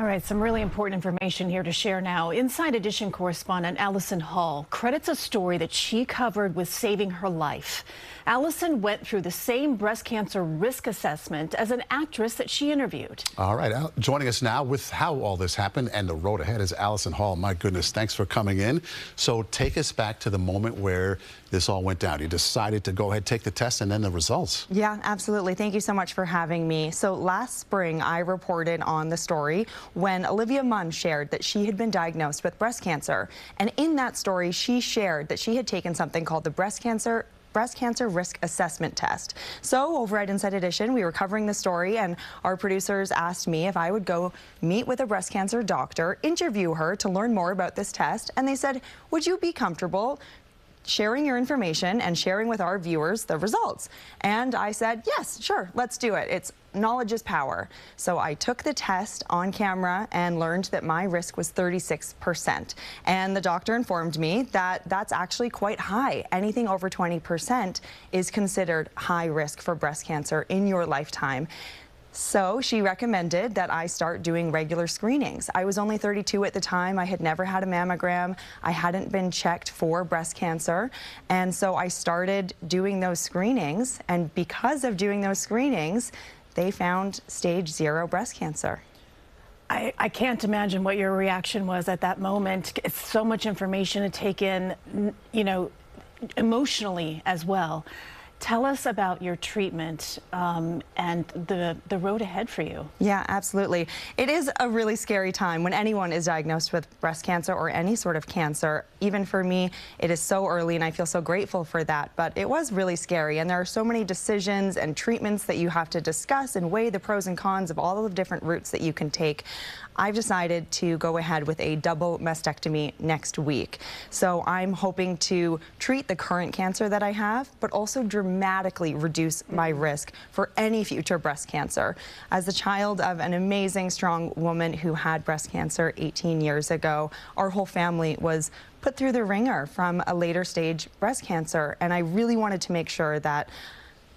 right, some really important information here to share now. Inside Edition correspondent Alison Hall credits a story that she covered with saving her life. Alison went through the same breast cancer risk assessment as an actress that she interviewed. All right, joining us now with how all this happened and the road ahead is Alison Hall. My goodness, thanks for coming in. So take us back to the moment where this all went down. You decided to go ahead, take the test, and then the results. Yeah, absolutely. Thank you so much for having me. So last spring, I reported on the story when Olivia Munn shared that she had been diagnosed with breast cancer. And in that story, she shared that she had taken something called the breast cancer risk assessment test. So over at Inside Edition, we were covering the story, and our producers asked me if I would go meet with a breast cancer doctor, interview her to learn more about this test. And they said, would you be comfortable sharing your information and sharing with our viewers the results? And I said, yes, sure, let's do it. Knowledge is power. So I took the test on camera and learned that my risk was 36%. And the doctor informed me that that's actually quite high. Anything over 20% is considered high risk for breast cancer in your lifetime. So she recommended that I start doing regular screenings. I was only 32 at the time. I had never had a mammogram. I hadn't been checked for breast cancer. And so I started doing those screenings. And because of doing those screenings, they found stage 0 breast cancer. I can't imagine what your reaction was at that moment. It's so much information to take in, you know, emotionally as well. Tell us about your treatment and the road ahead for you. Yeah, absolutely. It is a really scary time when anyone is diagnosed with breast cancer or any sort of cancer. Even for me, it is so early, and I feel so grateful for that. But it was really scary, and there are so many decisions and treatments that you have to discuss and weigh the pros and cons of all of the different routes that you can take. I've decided to go ahead with a double mastectomy next week. So I'm hoping to treat the current cancer that I have, but also dramatically reduce my risk for any future breast cancer. As the child of an amazing, strong woman who had breast cancer 18 years ago, our whole family was put through the ringer from a later stage breast cancer, and I really wanted to make sure that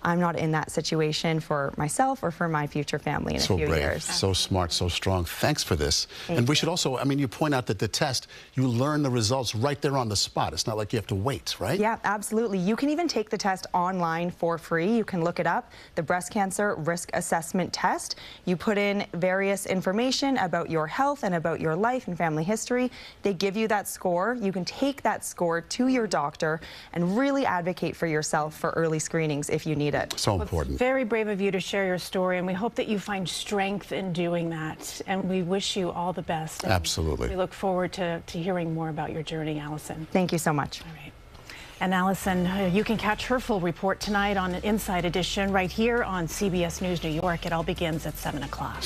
I'm not in that situation for myself or for my future family in a few years. So smart, so strong. Thanks for this. And we should also, I mean, you point out that the test, you learn the results right there on the spot. It's not like you have to wait, right? Yeah, absolutely. You can even take the test online for free. You can look it up, the Breast Cancer Risk Assessment Test. You put in various information about your health and about your life and family history. They give you that score. You can take that score to your doctor and really advocate for yourself for early screenings if you need it. So important. It's very brave of you to share your story, and we hope that you find strength in doing that. And we wish you all the best. Absolutely. We look forward to hearing more about your journey, Alison. Thank you so much. All right. And Alison, you can catch her full report tonight on Inside Edition right here on CBS News New York. It all begins at 7 o'clock.